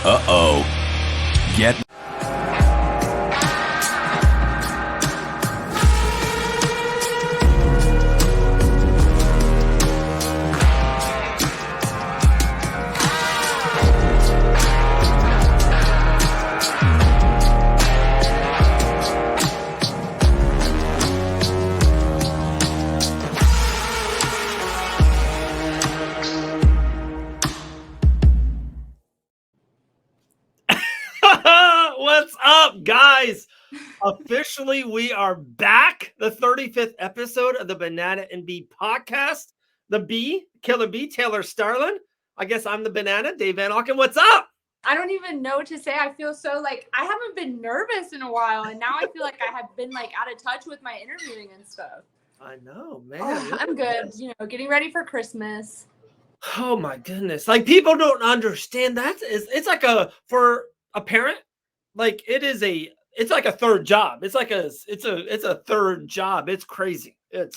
Uh-oh. Get What's up, guys? Officially, we are back. The 35th episode of the Banana and Bee podcast. The Bee, Killer Bee, Taylor Starling. I guess I'm the Banana, Dave Van Auken. What's up? I don't even know what to say. I feel so like I haven't been nervous in a while, and now I feel like I have been like out of touch with my interviewing and stuff. I know, man. Oh, I'm good. You know, getting ready for Christmas. Oh my goodness! Like people don't understand that. It's like for a parent, like it's like a third job. It's a third job. It's crazy. And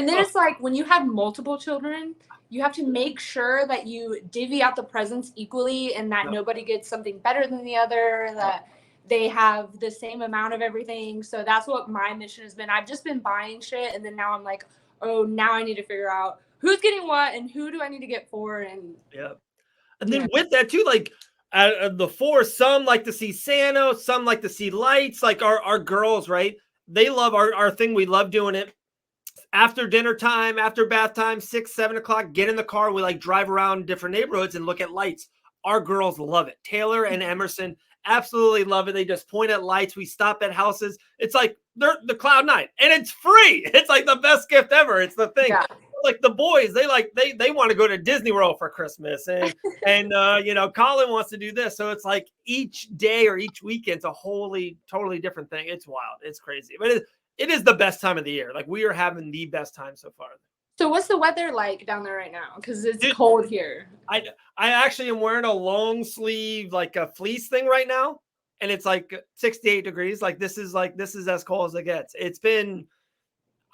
then it's like when you have multiple children, you have to make sure that you divvy out the presents equally and that nobody gets something better than the other, that they have the same amount of everything. So that's what my mission has been. I've just been buying shit, and then now I'm like, oh, now I need to figure out who's getting what and who do I need to get for. And then with that too, like the four, some like to see Santa, some like to see lights. Like our girls, right? They love our thing. We love doing it. After dinner time, after bath time, 6, 7 o'clock, get in the car. We like drive around different neighborhoods and look at lights. Our girls love it. Taylor and Emerson absolutely love it. They just point at lights. We stop at houses. It's like they're the cloud nine, and it's free. It's like the best gift ever. It's the thing. Yeah. Like the boys, they want to go to Disney World for Christmas, and Colin wants to do this. So it's like each day or each weekend's a totally different thing. It's wild. It's crazy, but it is the best time of the year. Like we are having the best time so far. So what's the weather like down there right now? Because it's cold here. I actually am wearing a long sleeve, like a fleece thing right now. And it's like 68 degrees. Like this is as cold as it gets.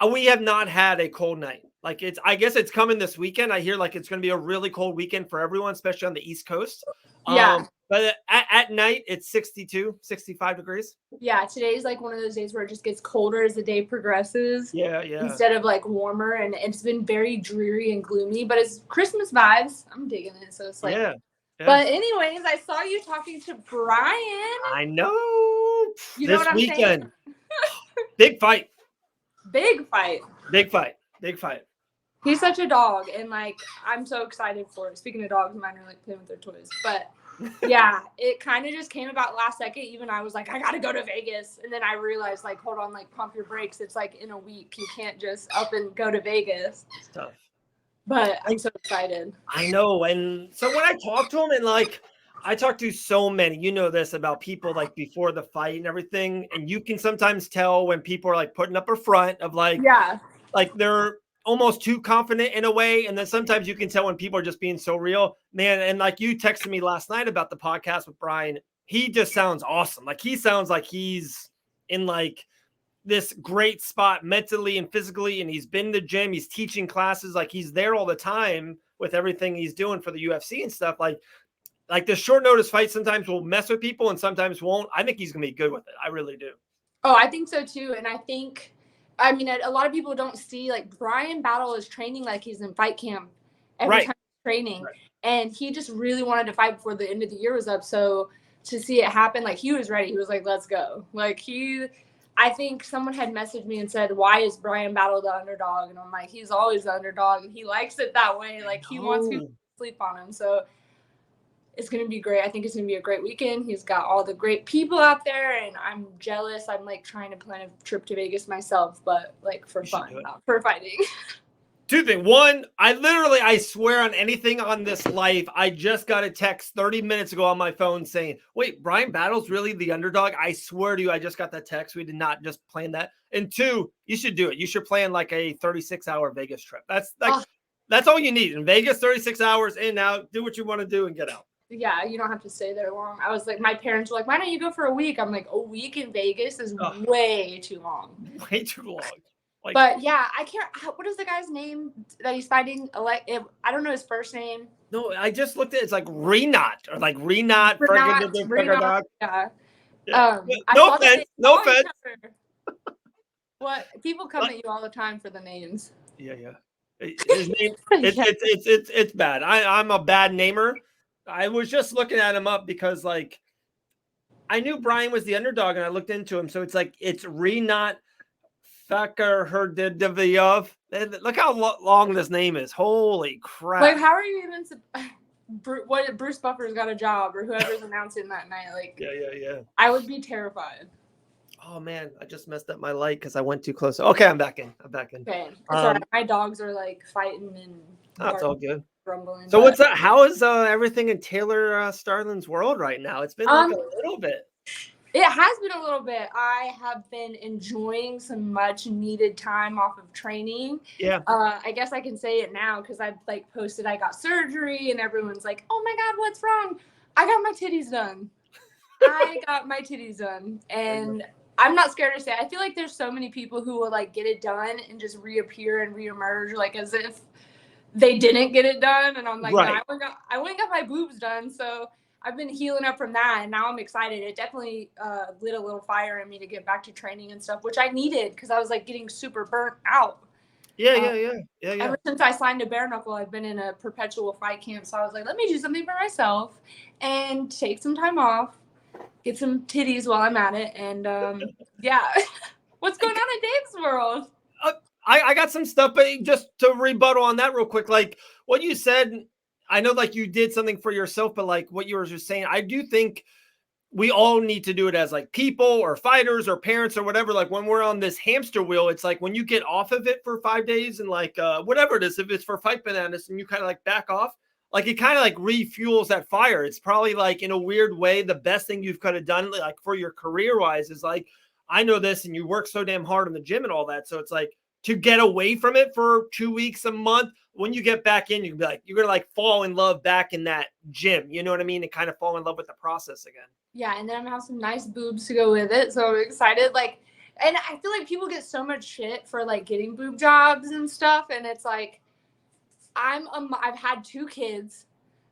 We have not had a cold night. Like I guess it's coming this weekend. I hear like it's going to be a really cold weekend for everyone, especially on the East Coast. Yeah. But at night, it's 62, 65 degrees. Yeah, today's like one of those days where it just gets colder as the day progresses. Yeah. Instead of like warmer, and it's been very dreary and gloomy, but it's Christmas vibes. I'm digging it. So it's like, yeah. But anyways, I saw you talking to Bryan. I know. You know this what I'm weekend. saying? Big fight. Big fight. He's such a dog, and like I'm so excited for it. Speaking of dogs, mine are like playing with their toys, but yeah, it kind of just came about last second. Even I was like, I gotta go to Vegas, and then I realized like, hold on, like pump your brakes. It's like in a week, you can't just up and go to Vegas. It's tough. But I'm so excited. I know, and so when I talk to him, and like I talk to so many, you know this about people like before the fight and everything, and you can sometimes tell when people are like putting up a front of like they're almost too confident in a way. And then sometimes you can tell when people are just being so real, man. And like you texted me last night about the podcast with Bryan, he just sounds awesome. Like he sounds like he's in like this great spot mentally and physically. And he's been in the gym, he's teaching classes, like he's there all the time with everything he's doing for the UFC and stuff. Like the short notice fight sometimes will mess with people and sometimes won't. I think he's going to be good with it. I really do. Oh, I think so too. And I mean, a lot of people don't see like Bryan Battle is training like he's in fight camp every time he's training. Right. And he just really wanted to fight before the end of the year was up. So to see it happen, like he was ready. He was like, let's go. Like I think someone had messaged me and said, why is Bryan Battle the underdog? And I'm like, he's always the underdog and he likes it that way. Like he wants people to sleep on him. So it's going to be great. I think it's going to be a great weekend. He's got all the great people out there, and I'm jealous. I'm, like, trying to plan a trip to Vegas myself, but, like, for fun, not for fighting. Two things. One, I swear on anything on this life, I just got a text 30 minutes ago on my phone saying, wait, Bryan Battle's really the underdog? I swear to you, I just got that text. We did not just plan that. And two, you should do it. You should plan, like, a 36-hour Vegas trip. That's all you need. In Vegas, 36 hours in, out, do what you want to do and get out. Yeah, you don't have to stay there long. I was like, my parents were like, why don't you go for a week? I'm like, a week in Vegas is way too long. Way too long. Like, but yeah, I can't. What is the guy's name that he's fighting? I don't know his first name. no, I just looked at it. It's like Renat or like Renat. Renat, yeah. Yeah. I No saw that offense. they No saw each offense. other. What people come at you all the time for the names. Yeah. His name. It's bad. I'm a bad namer. I was just looking at him up because like I knew Bryan was the underdog and I looked into him. So it's like it's Renat Thacker Herdiviyov. Look how long this name is. Holy crap. Like, how are you even what Bruce Buffer's got a job or whoever's announcing that night? Like, yeah. I would be terrified. Oh man, I just messed up my light because I went too close. Okay, I'm back in. Okay, it's all right. My dogs are like fighting and that's all good. Grumbling. So what's that? How is everything in Taylor Starling's world right now? It's been like a little bit. It has been a little bit. I have been enjoying some much needed time off of training. Yeah. I guess I can say it now because I've like posted I got surgery and everyone's like, oh my God, what's wrong? I got my titties done. And I'm not scared to say it. I feel like there's so many people who will like get it done and just reappear and reemerge like as if they didn't get it done. And I'm like, right. no, I went and got my boobs done. So I've been healing up from that, and now I'm excited. It definitely lit a little fire in me to get back to training and stuff, which I needed because I was like getting super burnt out. Yeah. Ever since I signed a bare knuckle, I've been in a perpetual fight camp. So I was like, let me do something for myself and take some time off, get some titties while I'm at it, and yeah. What's going on in Dave's world? I got some stuff, but just to rebuttal on that real quick, like what you said. I know like you did something for yourself, but like what you were just saying, I do think we all need to do it as like people or fighters or parents or whatever. Like when we're on this hamster wheel, it's like when you get off of it for 5 days and like whatever it is, if it's for Fight Bananas and you kind of like back off, like it kind of like refuels that fire. It's probably like in a weird way, the best thing you've kind of done like for your career wise is like, I know this and you work so damn hard in the gym and all that. So it's like to get away from it for 2 weeks, a month, when you get back in, you can be like, you're going to like fall in love back in that gym. You know what I mean? And kind of fall in love with the process again. Yeah. And then I'm going to have some nice boobs to go with it. So I'm excited. Like, and I feel like people get so much shit for like getting boob jobs and stuff. And it's like, I've had 2 kids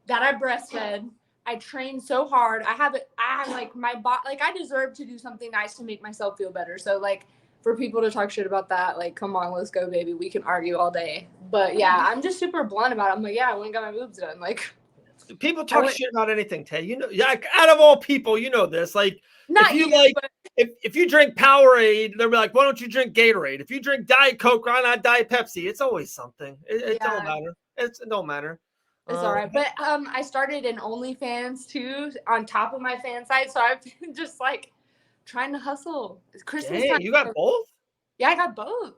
that I breastfed. I trained so hard. I like my body, like I deserve to do something nice to make myself feel better. So like, for people to talk shit about that, like, come on, let's go, baby. We can argue all day. But yeah, I'm just super blunt about it. I'm like, yeah, I went and got my boobs done. Like, people talk shit about anything, Tay. You know, like out of all people, you know this. Like, not if you you, like, but if you drink Powerade, they'll be like, why don't you drink Gatorade? If you drink Diet Coke, why not Diet Pepsi? It's always something. It don't matter. It don't matter. It's all right. But I started an OnlyFans too on top of my fan site, so I've been just like trying to hustle. It's Christmas time. You got both? Yeah, I got both.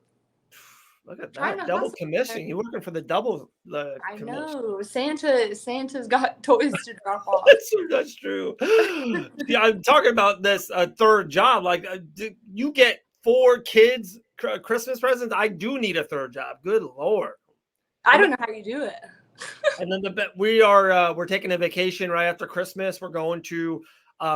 Look at that double commission. You're working for the double. I know Santa's got toys to drop off. That's true. Yeah, I'm talking about this third job. Like, you get 4 kids Christmas presents. I do need a third job. Good Lord. I don't know how you do it. And then we're taking a vacation right after Christmas. We're going to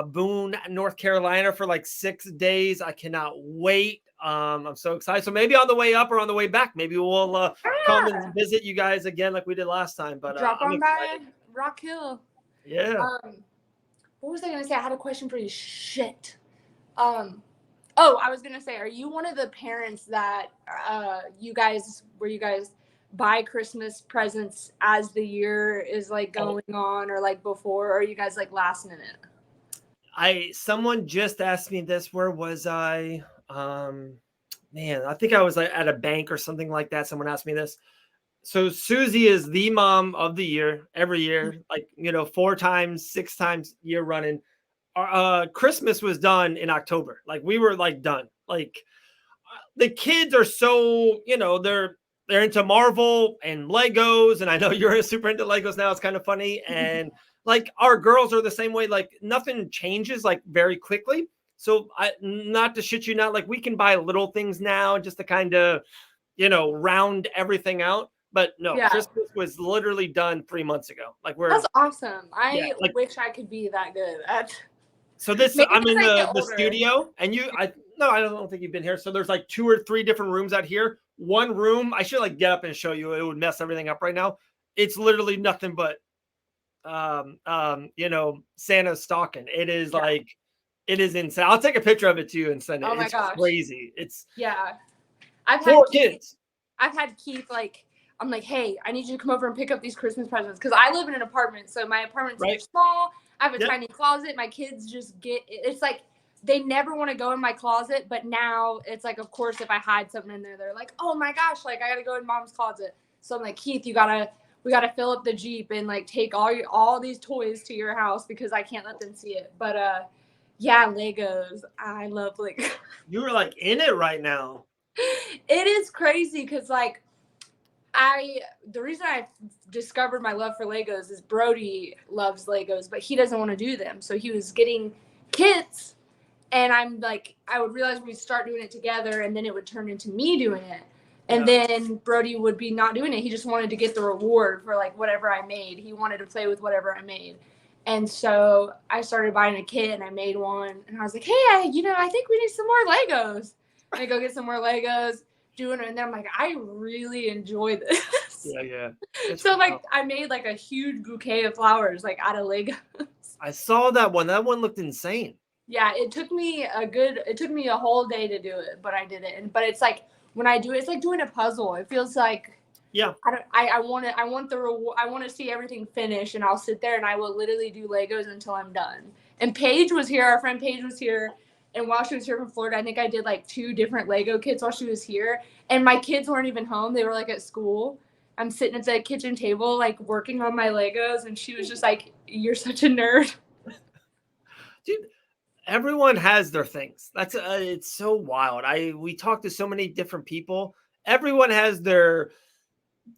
Boone, North Carolina for like 6 days. I cannot wait. I'm so excited. So maybe on the way up or on the way back, maybe we'll come and visit you guys again like we did last time. But drop on by Rock Hill. Yeah. What was I gonna say? I had a question for you. Shit. I was gonna say, are you one of the parents that you guys buy Christmas presents as the year is like going on, or like before, or are you guys like last minute? Someone just asked me this. Where was I? I think I was at a bank or something like that. Someone asked me this. So Susie is the mom of the year every year, like, 4 times, 6 times year running. Christmas was done in October. Like we were like done. Like the kids are so, they're into Marvel and Legos. And I know you're super into Legos now. It's kind of funny. And like our girls are the same way. Like nothing changes like very quickly. So not to shit you not, like we can buy little things now just to kind of, round everything out. But no, yeah. Christmas was literally done 3 months ago. Like that's awesome. I wish I could be that good at. So I'm in the studio, and No, I don't think you've been here. So there's like 2 or 3 different rooms out here. One room, I should like get up and show you. It would mess everything up right now. It's literally nothing but, Santa's stocking. It is like, it is insane. I'll take a picture of it to you and send it. Oh my it's gosh. crazy. It's I've 4 kids. I've had Keith I'm like, hey, I need you to come over and pick up these Christmas presents because I live in an apartment, so my apartment's super small. I have a tiny closet. My kids just it's like they never want to go in my closet, but now it's like, of course, if I hide something in there, they're like, oh my gosh, like I gotta go in mom's closet. So I'm like, Keith, we gotta fill up the Jeep and like take all these toys to your house because I can't let them see it. But Legos. I love Legos. You were like in it right now. It is crazy because like the reason I discovered my love for Legos is Brody loves Legos, but he doesn't want to do them. So he was getting kits, and I'm like, I would realize we'd start doing it together, and then it would turn into me doing it. And then Brody would be not doing it. He just wanted to get the reward for like whatever I made. He wanted to play with whatever I made. And so I started buying a kit and I made one. And I was like, hey, I think we need some more Legos. And I go get some more Legos, doing it. And then I'm like, I really enjoy this. Yeah. So like I made like a huge bouquet of flowers like out of Legos. I saw that one. That one looked insane. Yeah, it took me a whole day to do it, but I did it. But it's like when I do it, it's like doing a puzzle. It feels like I want the reward. I want to see everything finish, and I'll sit there and I will literally do Legos until I'm done. And Paige was here. Our friend Paige was here, and while she was here from Florida, I think I did like 2 different Lego kits while she was here. And my kids weren't even home; they were like at school. I'm sitting at the kitchen table, like working on my Legos, and she was just like, "You're such a nerd." Dude, everyone has their things. That's it's so wild. We talk to so many different people. Everyone has their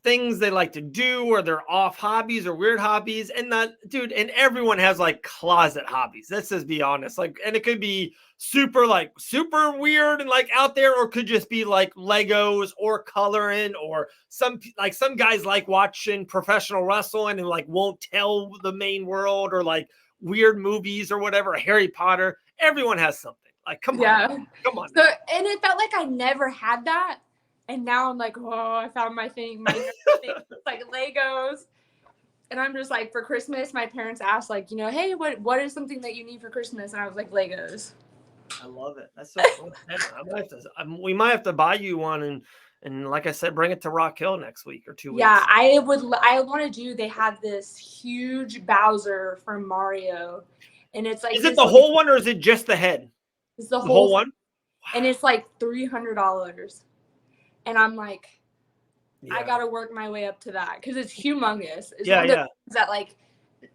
things they like to do, or their off hobbies or weird hobbies. And and everyone has like closet hobbies. Let's just be honest. Like, and it could be super weird and like out there, or could just be like Legos or coloring, or some guys like watching professional wrestling and like won't tell the main world, or like weird movies or whatever, Harry Potter. Everyone has something. Like, come on. So, and it felt like I never had that. And now I'm like, whoa, I found my thing. My thing. It's like Legos. And I'm just like, for Christmas, my parents asked, like, hey, what is something that you need for Christmas? And I was like, Legos. I love it. That's so cool. We might have to buy you one, and like I said, bring it to Rock Hill next week or 2 weeks. Yeah, I want to do. They have this huge Bowser from Mario, and it's like, is it the whole one, or is it just the head? It's the whole one. Wow. And it's like $300. And I'm like, I got to work my way up to that because it's humongous. It's one of the things that like,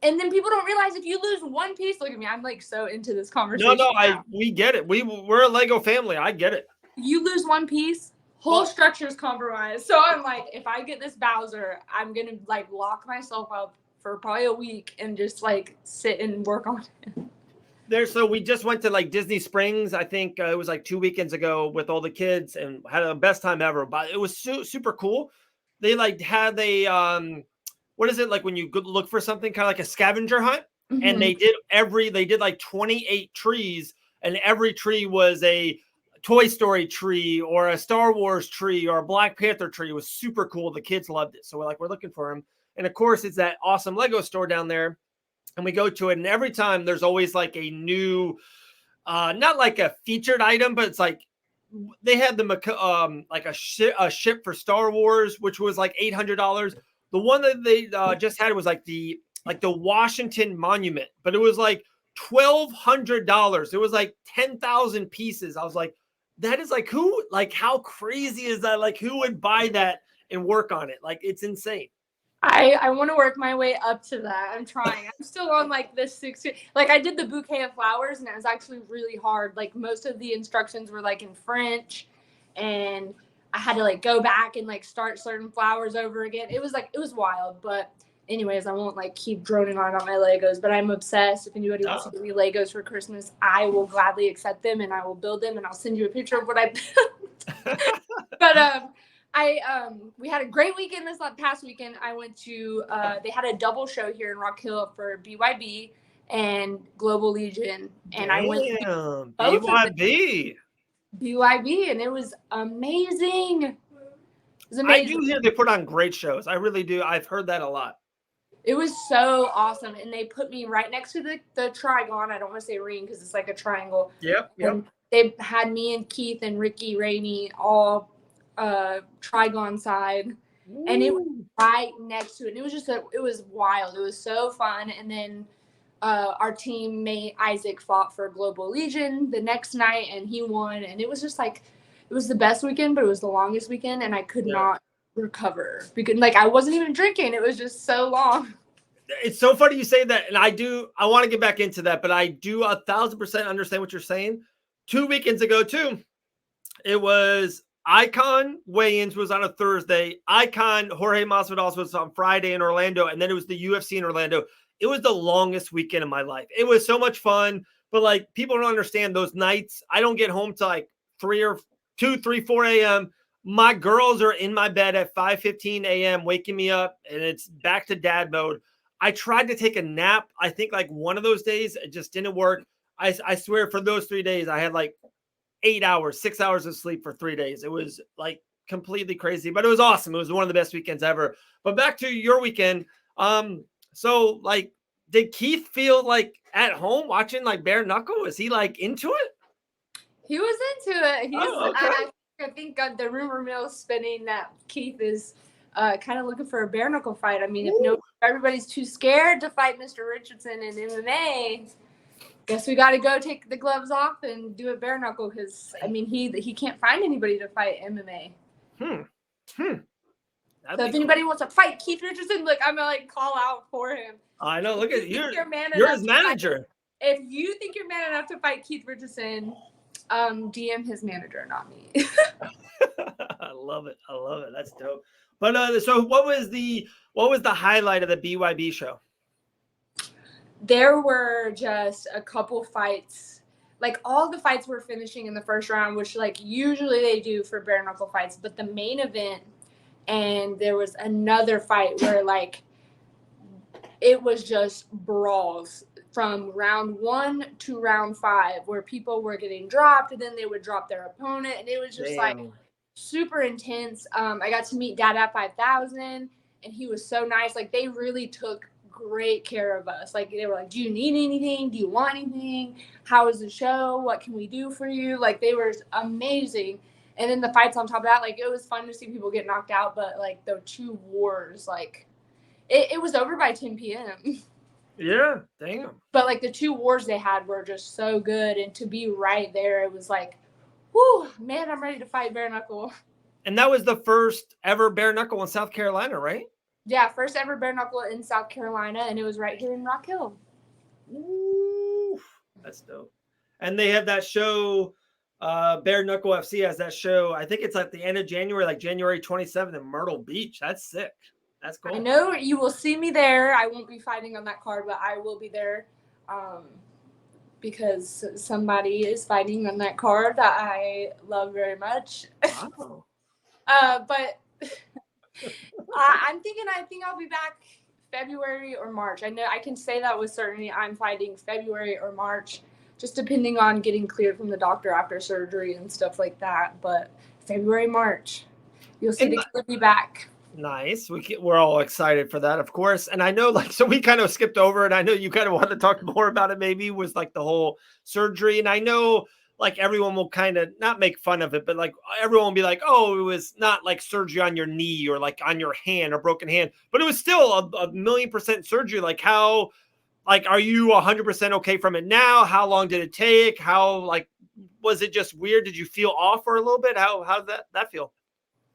and then people don't realize if you lose one piece, look at me, I'm like so into this conversation. No, we get it. We're a Lego family. I get it. You lose one piece, whole structure is compromised. So I'm like, if I get this Bowser, I'm going to like lock myself up for probably a week and just like sit and work on it. So we just went to like Disney Springs. I think it was like 2 weekends ago with all the kids, and had the best time ever. But it was super cool. They like had what is it like when you look for something, kind of like a scavenger hunt? Mm-hmm. And they did like 28 trees, and every tree was a Toy Story tree or a Star Wars tree or a Black Panther tree. It was super cool. The kids loved it. So we're looking for them. And of course, it's that awesome Lego store down there. And we go to it, and every time there's always like a new, not like a featured item, but it's like they had like a ship for Star Wars, which was like $800. The one that they just had was like the Washington Monument, but it was like $1,200. It was like 10,000 pieces. I was like, that is like who? Like, how crazy is that? Like, who would buy that and work on it? Like, it's insane. I want to work my way up to that. I'm trying. I'm still on like this 60. Like I did the bouquet of flowers, and it was actually really hard. Like most of the instructions were like in French, and I had to like go back and like start certain flowers over again. It was wild. But anyways, I won't like keep droning on about my Legos. But I'm obsessed. If anybody wants to give me Legos for Christmas, I will gladly accept them, and I will build them, and I'll send you a picture of what I built. But we had a great weekend this past weekend. I went to, they had a double show here in Rock Hill for BYB and Global Legion. And I went to BYB. BYB, and it was amazing. It was I amazing. do hear they put on great shows. I really do. I've heard that a lot. It was so awesome, and they put me right next to the trigon. I don't want to say ring because it's like a triangle. Yep. And they had me and Keith and Ricky Rainey all trigon side. Ooh. And it was right next to it. And it was just it was wild. It was so fun. And then our teammate Isaac fought for Global Legion the next night, and he won. And it was just like, it was the best weekend, but it was the longest weekend, and I could not recover because like I wasn't even drinking. It was just so long. It's so funny you say that, and I want to get back into that, but I do 1,000% understand what you're saying. 2 weekends ago too, it was Icon weigh-ins was on a Thursday. Icon Jorge Masvidal was on Friday in Orlando, and then it was the UFC in Orlando. It was the longest weekend of my life. It was so much fun, but like people don't understand those nights. I don't get home till like 4 a.m. My girls are in my bed at 5:15 a.m. waking me up, and it's back to dad mode. I tried to take a nap. I think like one of those days, it just didn't work. I swear for those 3 days, I had like 8 hours, 6 hours of sleep for 3 days. It was like completely crazy, but it was awesome. It was one of the best weekends ever. But back to your weekend. So like, did Keith feel like at home watching like bare knuckle? Is he like into it? He was into it. Okay. I think the rumor mill is spinning that Keith is kind of looking for a bare knuckle fight. I mean, if everybody's too scared to fight Mr. Richardson in MMA, guess we got to go take the gloves off and do a bare knuckle because I mean he can't find anybody to fight MMA. So if anybody wants to fight Keith Richardson, look, I'm gonna like call out for him. I know. Look at you. You're his manager. If you think you're man enough to fight Keith Richardson, DM his manager, not me. I love it. That's dope. But so what was the highlight of the BYB show? There were just a couple fights. Like all the fights were finishing in the first round, which like usually they do for bare knuckle fights. But the main event, and there was another fight where like it was just brawls from round 1 to round 5, where people were getting dropped and then they would drop their opponent, and it was just like super intense. I got to meet Dad at 5,000, and he was so nice. Like they really took great care of us. Like they were like, do you need anything? Do you want anything? How is the show? What can we do for you? Like they were amazing. And then the fights on top of that, like it was fun to see people get knocked out, but like the 2 wars, like it was over by 10 p.m. Yeah, damn. But like the 2 wars they had were just so good, and to be right there, it was like, whoo, man, I'm ready to fight bare knuckle. And that was the first ever bare knuckle in South Carolina, right? Yeah, first ever bare knuckle in South Carolina, and it was right here in Rock Hill. Ooh, that's dope. And they have that show, Bare Knuckle FC has that show. I think it's like the end of January, like January 27th in Myrtle Beach. That's sick. That's cool. I know you will see me there. I won't be fighting on that card, but I will be there because somebody is fighting on that card that I love very much. Wow. But I think I'll be back February or March. I know I can say that with certainty. I'm fighting February or March, just depending on getting cleared from the doctor after surgery and stuff like that. But February, March, you'll see the kid be back. Nice. We're all excited for that, of course. And I know, like, so we kind of skipped over it. I know you kind of want to talk more about it, maybe, was like the whole surgery. And I know, like, everyone will kind of not make fun of it, but like everyone will be like, oh, it was not like surgery on your knee or like on your hand or broken hand, but it was still a 1,000,000% surgery. Like, how, like, are you 100% okay from it now? How long did it take? How, like, was it just weird? Did you feel off for a little bit? How did that feel?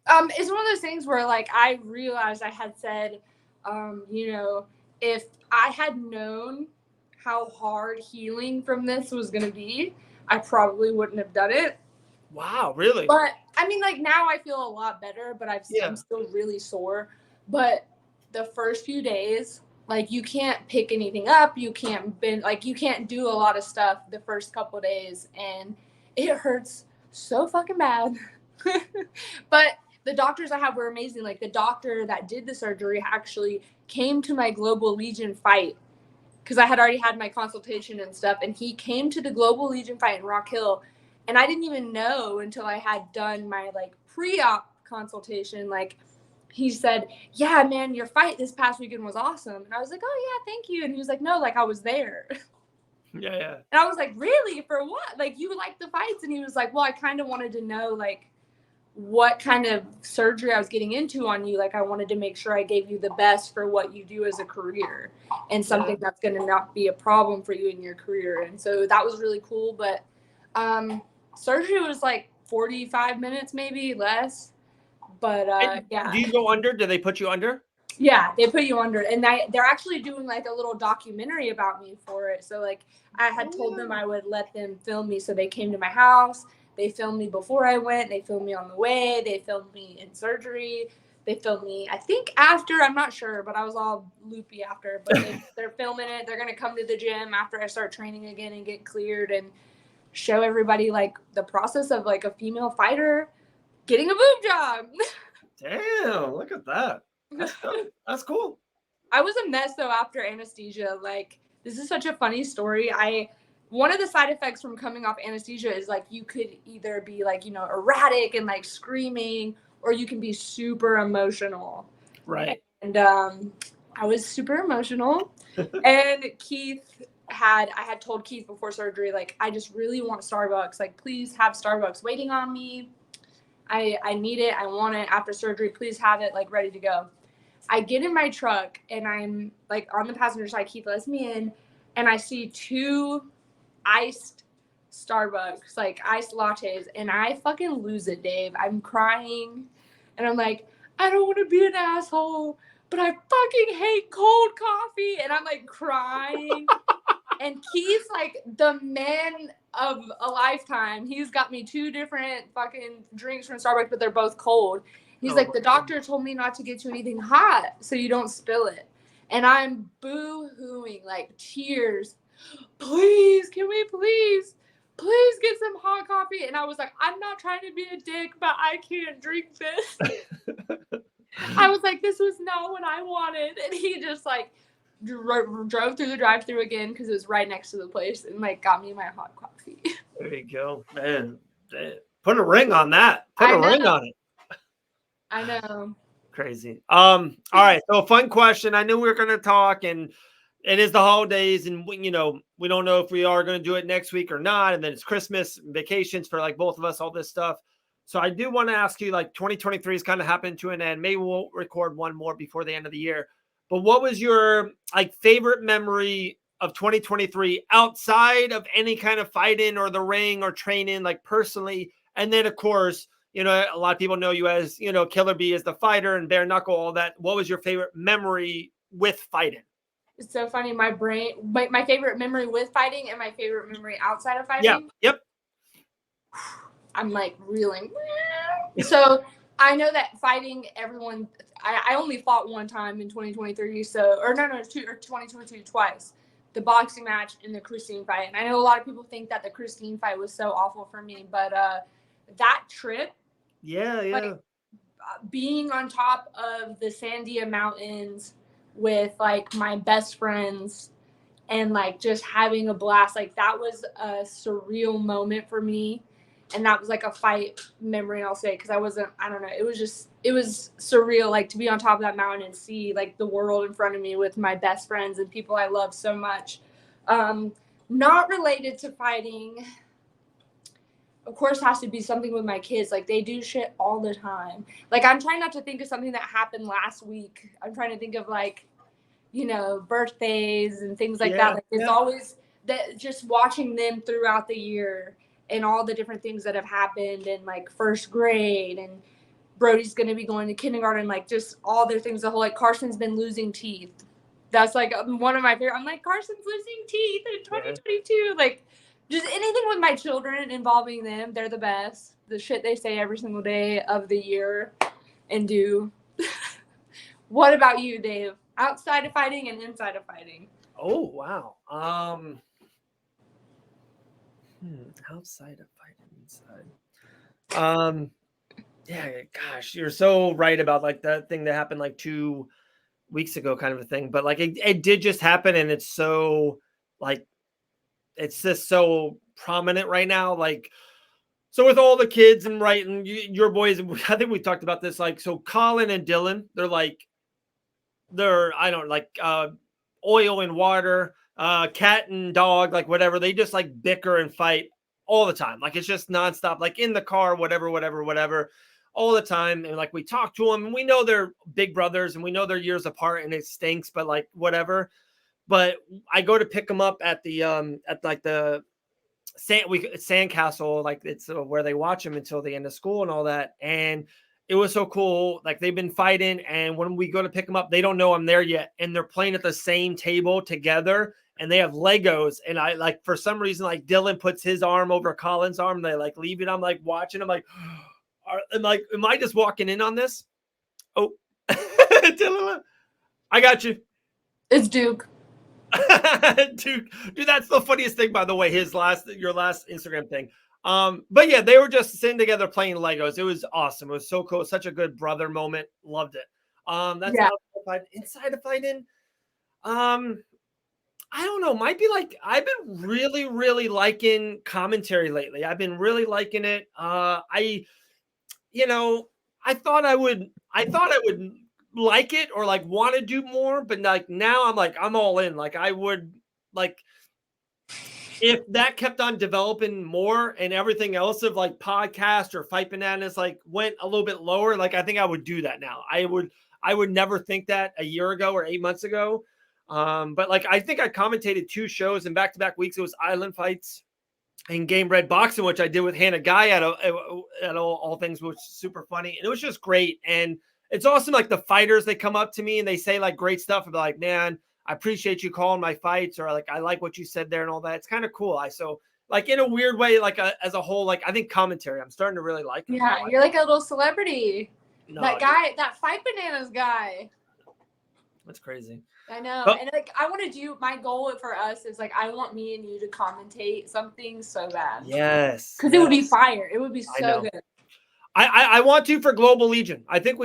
It's one of those things where like I realized I had said, you know, if I had known how hard healing from this was going to be, I probably wouldn't have done it. Wow, really? But I mean, like now I feel a lot better, but I'm still really sore. But the first few days, like you can't pick anything up, you can't bend, like you can't do a lot of stuff the first couple of days, and it hurts so fucking bad. But the doctors I have were amazing. Like the doctor that did the surgery actually came to my Global Legion fight because I had already had my consultation and stuff. And he came to the Global Legion fight in Rock Hill And I didn't even know until I had done my like pre-op consultation. Like he said, yeah, man, your fight this past weekend was awesome. And I was like, oh yeah, thank you. And he was like, no, like I was there. Yeah. And I was like, really? For what? Like you like the fights? And he was like, well, I kind of wanted to know like what kind of surgery I was getting into on you. Like I wanted to make sure I gave you the best for what you do as a career and something that's going to not be a problem for you in your career. And so that was really cool. But surgery was like 45 minutes, maybe less. But yeah. Do you go under? Do they put you under? Yeah, they put you under, and they're actually doing like a little documentary about me for it. So like I had told them I would let them film me, so they came to my house. They filmed me before I went. They filmed me on the way. They filmed me in surgery. They filmed me, I think, after. I'm not sure, but I was all loopy after. But they're filming it. They're gonna come to the gym after I start training again and get cleared and show everybody like the process of like a female fighter getting a boob job. Damn! Look at that. That's cool. I was a mess though after anesthesia. Like this is such a funny story. One of the side effects from coming off anesthesia is like you could either be like, you know, erratic and like screaming, or you can be super emotional. Right. And I was super emotional. And I had told Keith before surgery, like, I just really want Starbucks. Like, please have Starbucks waiting on me. I need it. I want it after surgery. Please have it like ready to go. I get in my truck and I'm like on the passenger side. Keith lets me in and I see 2 iced Starbucks, like iced lattes, and I fucking lose it, Dave. I'm crying and I'm like, I don't want to be an asshole, but I fucking hate cold coffee. And I'm like crying. And Keith's like the man of a lifetime. He's got me 2 different fucking drinks from Starbucks, but they're both cold. He's like, the doctor told me not to get you anything hot so you don't spill it. And I'm boo-hooing, like tears. Please, can we please get some hot coffee? And I was like, I'm not trying to be a dick, but I can't drink this. I was like, this was not what I wanted. And he just like drove through the drive-thru again because it was right next to the place and like got me my hot coffee. There you go, man. Put a ring on that. Put a ring on it. I know. Crazy. All right. So fun question. I knew we were going to talk, and it is the holidays, and we don't know if we are going to do it next week or not. And then it's Christmas, vacations for like both of us, all this stuff. So I do want to ask you, like 2023 is kind of happened to an end. Maybe we'll record one more before the end of the year. But what was your like favorite memory of 2023 outside of any kind of fighting or the ring or training, like personally? And then of course, a lot of people know you as, Killer B as the fighter and bare knuckle, all that. What was your favorite memory with fighting? It's so funny. My favorite memory with fighting and my favorite memory outside of fighting. Yep. I'm like reeling. So I know that fighting, everyone, I only fought one time in 2023. Or 2022 twice. The boxing match and the Christine fight. And I know a lot of people think that the Christine fight was so awful for me, but that trip. Yeah. Like, being on top of the Sandia Mountains with like my best friends and like just having a blast, like that was a surreal moment for me. And that was like a fight memory, I'll say, because I don't know, it was surreal, like to be on top of that mountain and see like the world in front of me with my best friends and people I love so much. Not related to fighting, of course, has to be something with my kids. Like they do shit all the time. Like I'm trying not to think of something that happened last week. I'm trying to think of like, birthdays and things like that. Like it's always that, just watching them throughout the year and all the different things that have happened in like first grade, and Brody's going to be going to kindergarten, like just all their things. The whole, like Carson's been losing teeth. That's like one of my favorite. I'm like, Carson's losing teeth in 2022. Like just anything with my children involving them. They're the best. The shit they say every single day of the year and do. What about you, Dave? Outside of fighting and inside of fighting? Oh, wow. Outside of fighting, inside. Yeah, gosh, you're so right about like that thing that happened like 2 weeks ago, kind of a thing. But like it did just happen, and it's so like it's just so prominent right now. Like So with all the kids and your boys, I think we talked about this. Like, so Colin and Dylan, they're I don't like oil and water, cat and dog, like whatever. They just like bicker and fight all the time. Like it's just nonstop, like in the car, whatever, all the time. And like we talk to them and we know they're big brothers and we know they're years apart and it stinks, but like whatever. But I go to pick them up at the at like the sandcastle, like it's where they watch them until the end of school and all that. And it was so cool. Like they've been fighting, and when we go to pick them up, they don't know I'm there yet, and they're playing at the same table together, and they have Legos. And I like for some reason, like Dylan puts his arm over Colin's arm. They like leave it. I'm like watching. I'm like, am I just walking in on this? Oh, Dylan, I got you. It's Duke. dude, that's the funniest thing, by the way, your last Instagram thing. But yeah, they were just sitting together playing Legos. It was awesome. It was so cool. Such a good brother moment. Loved it. That's inside of fighting. I don't know. Might be like I've been really, really liking commentary lately. I've been really liking it. I thought I would like it or like want to do more, but like now I'm all in. Like I would like if that kept on developing more and everything else of like podcast or Fight Bananas like went a little bit lower, like I think I would do that now. I would never think that a year ago or 8 months ago. But like I think I commentated 2 shows in back-to-back weeks. It was Island Fights and Game Red Boxing, which I did with Hannah Guy at all things, which was super funny. And it was just great. And it's awesome. Like the fighters, they come up to me and they say like great stuff. And they're like, man, I appreciate you calling my fights, or like, I like what you said there and all that. It's kind of cool. So like in a weird way, like as a whole, like I think commentary, I'm starting to really like it. Yeah. You're like a little celebrity. No, that guy, that Fight Bananas guy. That's crazy. I know. And like, I want to do, my goal for us is like, I want me and you to commentate something so bad. Yes. Cause it would be fire. It would be so good. I want to for Global Legion. I think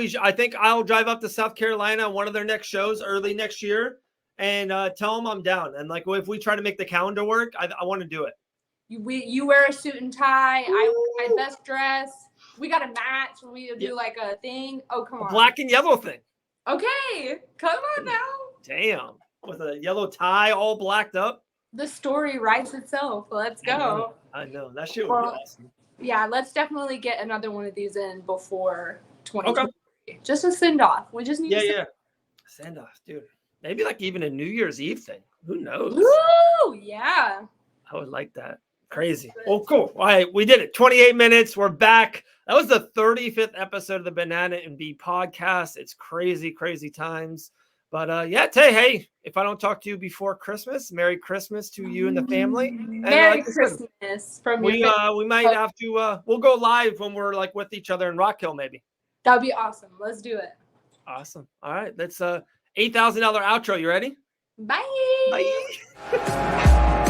I'll drive up to South Carolina on one of their next shows early next year and tell them I'm down. And like, if we try to make the calendar work, I want to do it. You wear a suit and tie. I wear my best dress. We got a match. We do like a thing. Oh, come on. Black and yellow thing. Okay. Come on now. Damn. With a yellow tie all blacked up. The story writes itself. Let's go. I know. That shit would be awesome. Yeah, let's definitely get another one of these in before 2020. Okay. Just a send-off. We just need to send-off, dude. Maybe like even a New Year's Eve thing. Who knows? Woo! Yeah. I would like that. Crazy. Oh, cool. All right, we did it. 28 minutes. We're back. That was the 35th episode of the Banana and B podcast. It's crazy, crazy times. But Tay, hey, if I don't talk to you before Christmas, Merry Christmas to you and the family. Merry Christmas from we might have to we'll go live when we're like with each other in Rock Hill, maybe. That would be awesome. Let's do it. Awesome. All right, that's $8,000 outro. You ready? Bye. Bye.